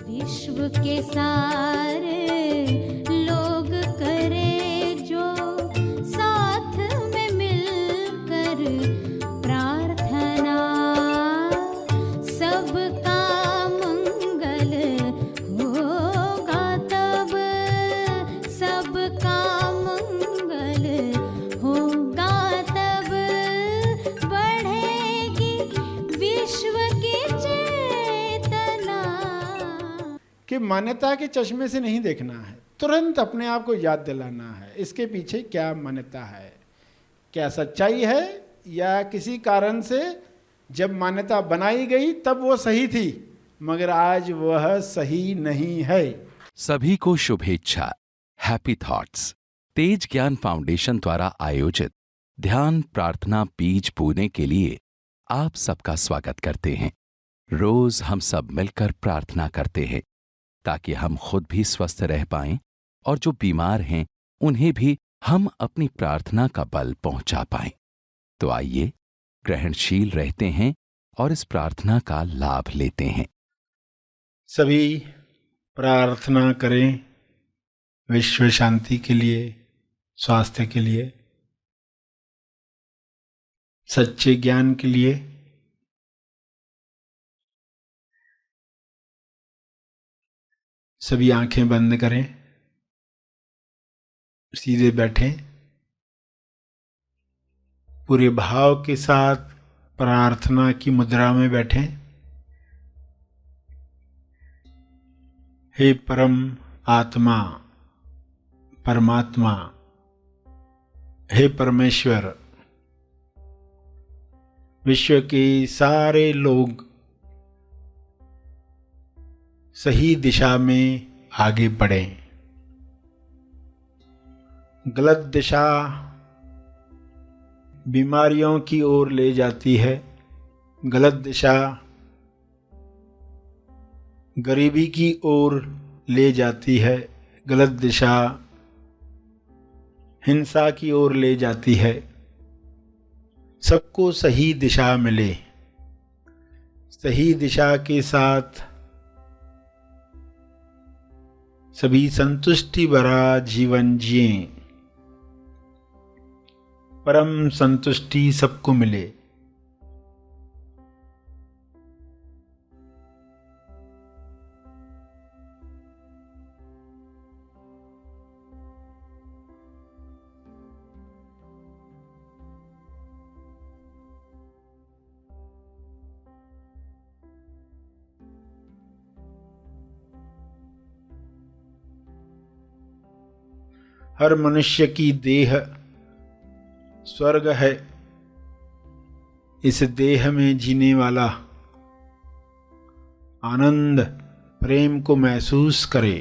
विश्व के सारे लोग करे जो साथ में मिलकर प्रार्थना, सबका मंगल होगा तब, सबका मंगल होगा तब, बढ़ेगी विश्व की चेतना। कि मान्यता के चश्मे से नहीं देखना है, तुरंत अपने आप को याद दिलाना है इसके पीछे क्या मान्यता है, क्या सच्चाई है, या किसी कारण से जब मान्यता बनाई गई तब वो सही थी मगर आज वह सही नहीं है। सभी को शुभेच्छा। हैप्पी थॉट्स तेज ज्ञान फाउंडेशन द्वारा आयोजित ध्यान प्रार्थना बीज बोने के लिए आप सबका स्वागत करते हैं। रोज हम सब मिलकर प्रार्थना करते हैं ताकि हम खुद भी स्वस्थ रह पाएं और जो बीमार हैं उन्हें भी हम अपनी प्रार्थना का बल पहुंचा पाएं। तो आइए ग्रहणशील रहते हैं और इस प्रार्थना का लाभ लेते हैं। सभी प्रार्थना करें विश्व शांति के लिए, स्वास्थ्य के लिए, सच्चे ज्ञान के लिए। सभी आंखें बंद करें, सीधे बैठें, पूरे भाव के साथ प्रार्थना की मुद्रा में बैठें। हे परम आत्मा, परमात्मा, हे परमेश्वर, विश्व के सारे लोग सही दिशा में आगे बढ़ें। गलत दिशा बीमारियों की ओर ले जाती है, गलत दिशा गरीबी की ओर ले जाती है, गलत दिशा हिंसा की ओर ले जाती है। सबको सही दिशा मिले, सही दिशा के साथ सभी संतुष्टि भरा जीवन जिएं, परम संतुष्टि सबको मिले। हर मनुष्य की देह स्वर्ग है। इस देह में जीने वाला आनंद प्रेम को महसूस करे,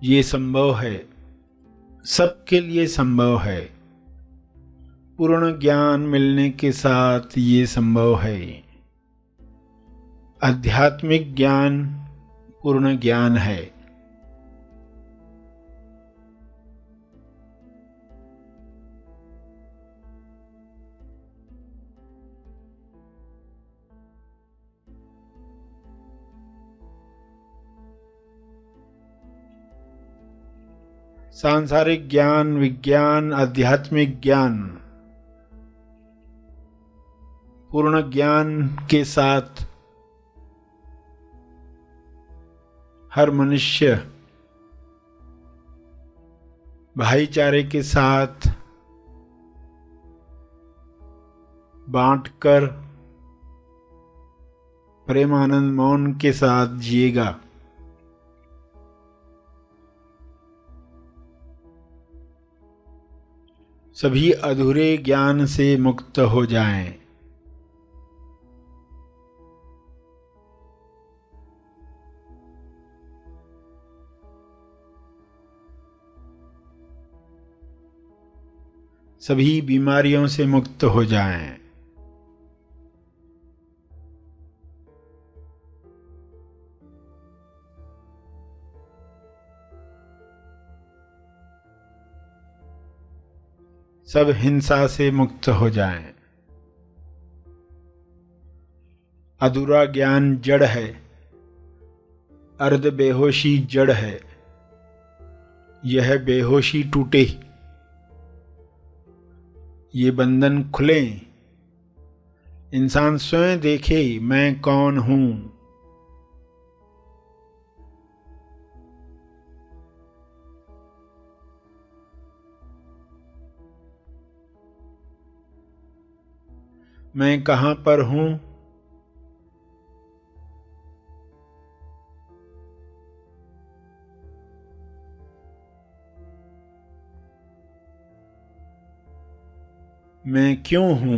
ये संभव है, सबके लिए संभव है। पूर्ण ज्ञान मिलने के साथ ये संभव है। आध्यात्मिक ज्ञान पूर्ण ज्ञान है। सांसारिक ज्ञान, विज्ञान, आध्यात्मिक ज्ञान, पूर्ण ज्ञान के साथ हर मनुष्य भाईचारे के साथ बांटकर प्रेमानंद मौन के साथ जिएगा। सभी अधूरे ज्ञान से मुक्त हो जाएं। सभी बीमारियों से मुक्त हो जाएं। सब हिंसा से मुक्त हो जाएं। अधूरा ज्ञान जड़ है, अर्ध बेहोशी जड़ है, यह बेहोशी टूटे, ये बंधन खुले, इंसान स्वयं देखे मैं कौन हूं। मैं कहां पर हूं, मैं क्यों हूं,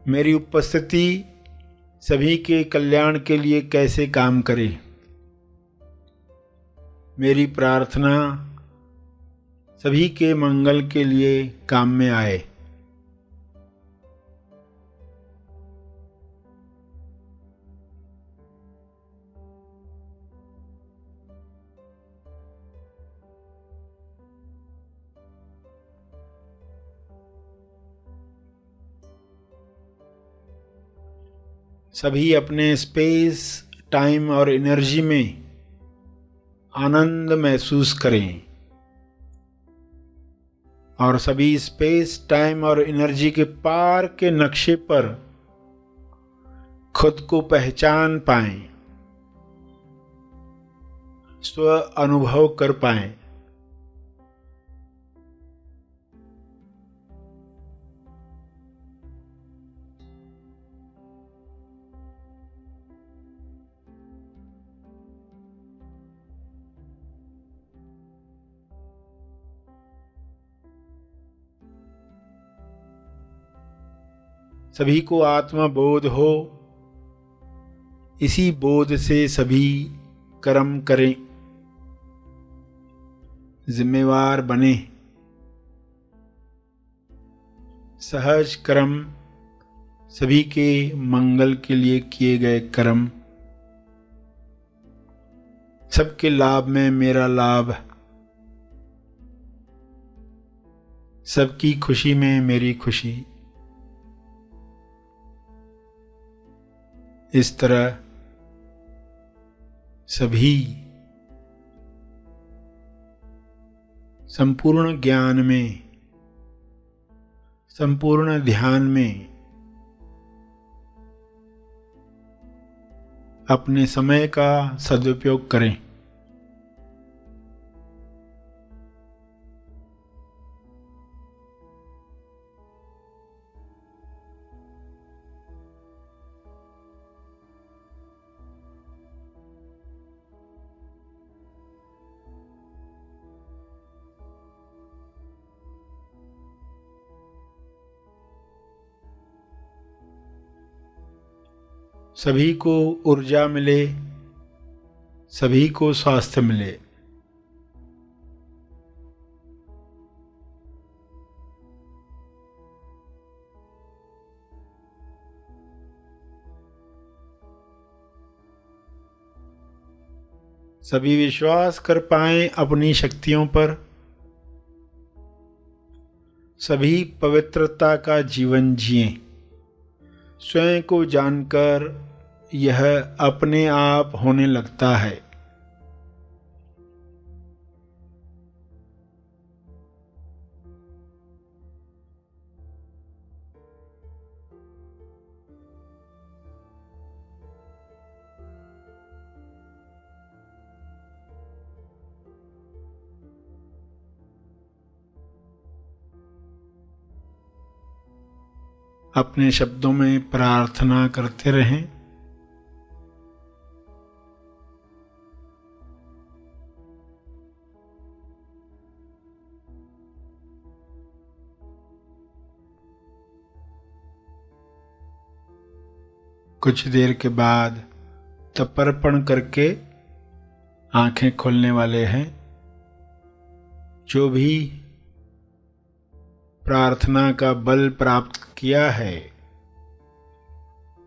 मेरी उपस्थिति सभी के कल्याण के लिए कैसे काम करे, मेरी प्रार्थना सभी के मंगल के लिए काम में आए। सभी अपने स्पेस, टाइम और एनर्जी में आनंद महसूस करें और सभी स्पेस, टाइम और एनर्जी के पार के नक्शे पर खुद को पहचान पाएं, स्व अनुभव कर पाएं। सभी को आत्मबोध हो, इसी बोध से सभी कर्म करें, जिम्मेवार बने। सहज कर्म सभी के मंगल के लिए किए गए कर्म, सबके लाभ में मेरा लाभ, सबकी खुशी में मेरी खुशी। इस तरह सभी संपूर्ण ज्ञान में, संपूर्ण ध्यान में अपने समय का सदुपयोग करें। सभी को ऊर्जा मिले, सभी को स्वास्थ्य मिले। सभी विश्वास कर पाएं अपनी शक्तियों पर, सभी पवित्रता का जीवन जिएं। स्वयं को जानकर यह अपने आप होने लगता है। अपने शब्दों में प्रार्थना करते रहें। कुछ देर के बाद तर्पण करके आंखें खोलने वाले हैं। जो भी प्रार्थना का बल प्राप्त किया है,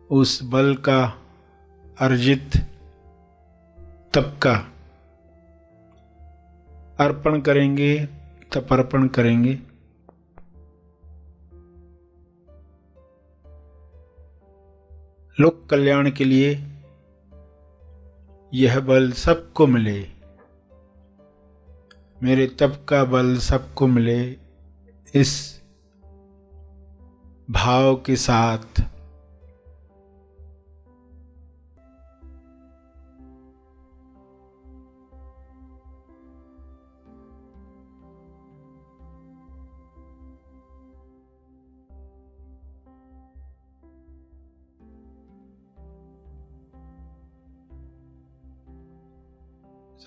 उस बल का अर्जित तब का अर्पण करेंगे, तपर्पण करेंगे। लोक कल्याण के लिए यह बल सबको मिले, मेरे तप का बल सबको मिले, इस भाव के साथ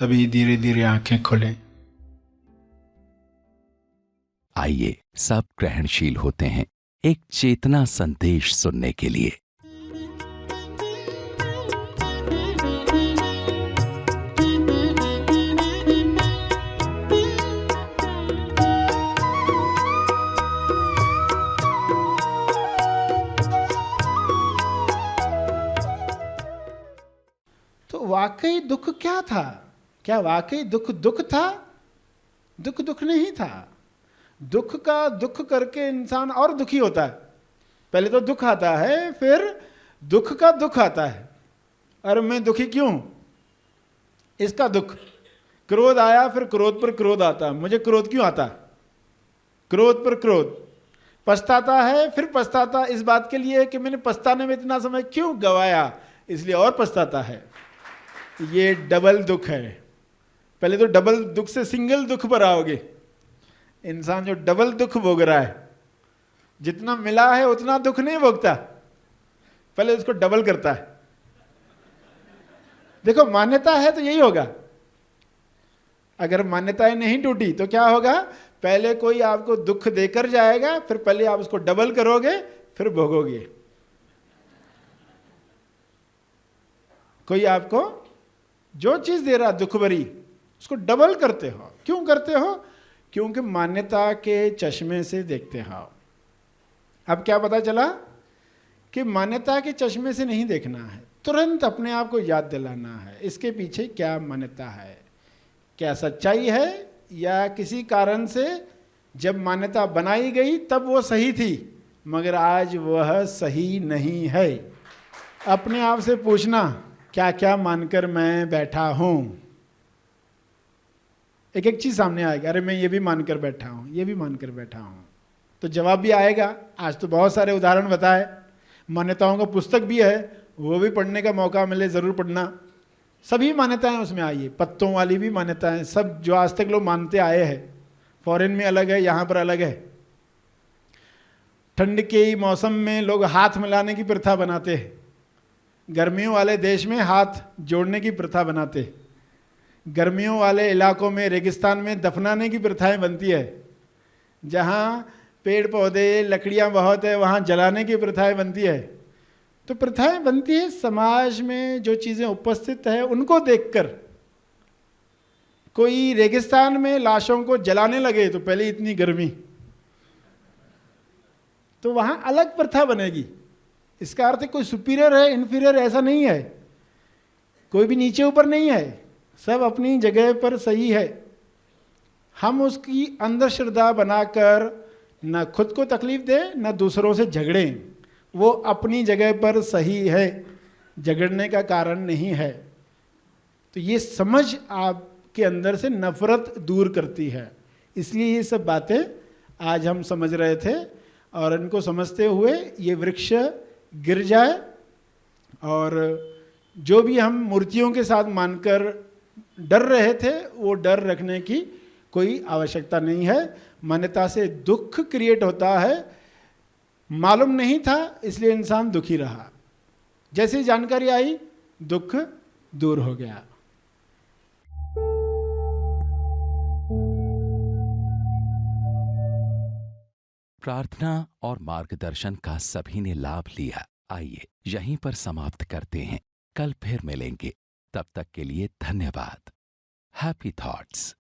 सभी धीरे धीरे आंखें खोलें। आइए सब ग्रहणशील होते हैं एक चेतना संदेश सुनने के लिए। तो वाकई दुख क्या था? क्या वाकई दुख दुख था? दुख दुख नहीं था। दुख का दुख करके इंसान और दुखी होता है। पहले तो दुख आता है, फिर दुख का दुख आता है। अरे मैं दुखी क्यों? इसका दुख। क्रोध आया, फिर क्रोध पर क्रोध आता। मुझे क्रोध क्यों आता? क्रोध पर क्रोध। पछताता है, फिर पछताता इस बात के लिए कि मैंने पछताने में इतना समय क्यों गवाया, इसलिए और पछताता है। ये डबल दुख है। पहले तो डबल दुख से सिंगल दुख पर आओगे। इंसान जो डबल दुख भोग रहा है, जितना मिला है उतना दुख नहीं भोगता, पहले उसको डबल करता है। देखो, मान्यता है तो यही होगा। अगर मान्यताएं नहीं टूटी तो क्या होगा? पहले कोई आपको दुख देकर जाएगा, फिर पहले आप उसको डबल करोगे, फिर भोगोगे। कोई आपको जो चीज दे रहा दुख भरी, उसको डबल करते हो। क्यों करते हो? क्योंकि मान्यता के चश्मे से देखते हो। अब क्या पता चला कि मान्यता के चश्मे से नहीं देखना है, तुरंत अपने आप को याद दिलाना है इसके पीछे क्या मान्यता है, क्या सच्चाई है, या किसी कारण से जब मान्यता बनाई गई तब वो सही थी मगर आज वह सही नहीं है। अपने आप से पूछना, क्या क्या मानकर मैं बैठा हूं। एक एक चीज सामने आएगी। अरे मैं ये भी मानकर बैठा हूं, ये भी मानकर बैठा हूं, तो जवाब भी आएगा। आज तो बहुत सारे उदाहरण बताए, मान्यताओं का पुस्तक भी है, वो भी पढ़ने का मौका मिले जरूर पढ़ना। सभी मान्यताएं उसमें आई है, पत्तों वाली भी मान्यताएं, सब जो आज तक लोग मानते आए हैं। फॉरेन में अलग है, यहाँ पर अलग है। ठंड के मौसम में लोग हाथ मिलाने की प्रथा बनाते हैं, गर्मियों वाले देश में हाथ जोड़ने की प्रथा बनाते हैं, गर्मियों वाले इलाकों में रेगिस्तान में दफनाने की प्रथाएं बनती है, जहाँ पेड़ पौधे लकड़ियाँ बहुत है वहाँ जलाने की प्रथाएं बनती है। तो प्रथाएं बनती है समाज में, जो चीज़ें उपस्थित है उनको देखकर। कोई रेगिस्तान में लाशों को जलाने लगे तो पहले इतनी गर्मी, तो वहाँ अलग प्रथा बनेगी। इसका अर्थ कोई सुपीरियर है इन्फीरियर ऐसा नहीं है, कोई भी नीचे ऊपर नहीं है, सब अपनी जगह पर सही है। हम उसकी अंधश्रद्धा बनाकर न खुद को तकलीफ दें न दूसरों से झगड़ें। वो अपनी जगह पर सही है, झगड़ने का कारण नहीं है। तो ये समझ आपके अंदर से नफरत दूर करती है। इसलिए ये सब बातें आज हम समझ रहे थे, और इनको समझते हुए ये वृक्ष गिर जाए, और जो भी हम मूर्तियों के साथ मानकर डर रहे थे वो डर रखने की कोई आवश्यकता नहीं है। मान्यता से दुख क्रिएट होता है, मालूम नहीं था इसलिए इंसान दुखी रहा। जैसी जानकारी आई दुख दूर हो गया। प्रार्थना और मार्गदर्शन का सभी ने लाभ लिया। आइए यहीं पर समाप्त करते हैं, कल फिर मिलेंगे। तब तक के लिए धन्यवाद। Happy thoughts.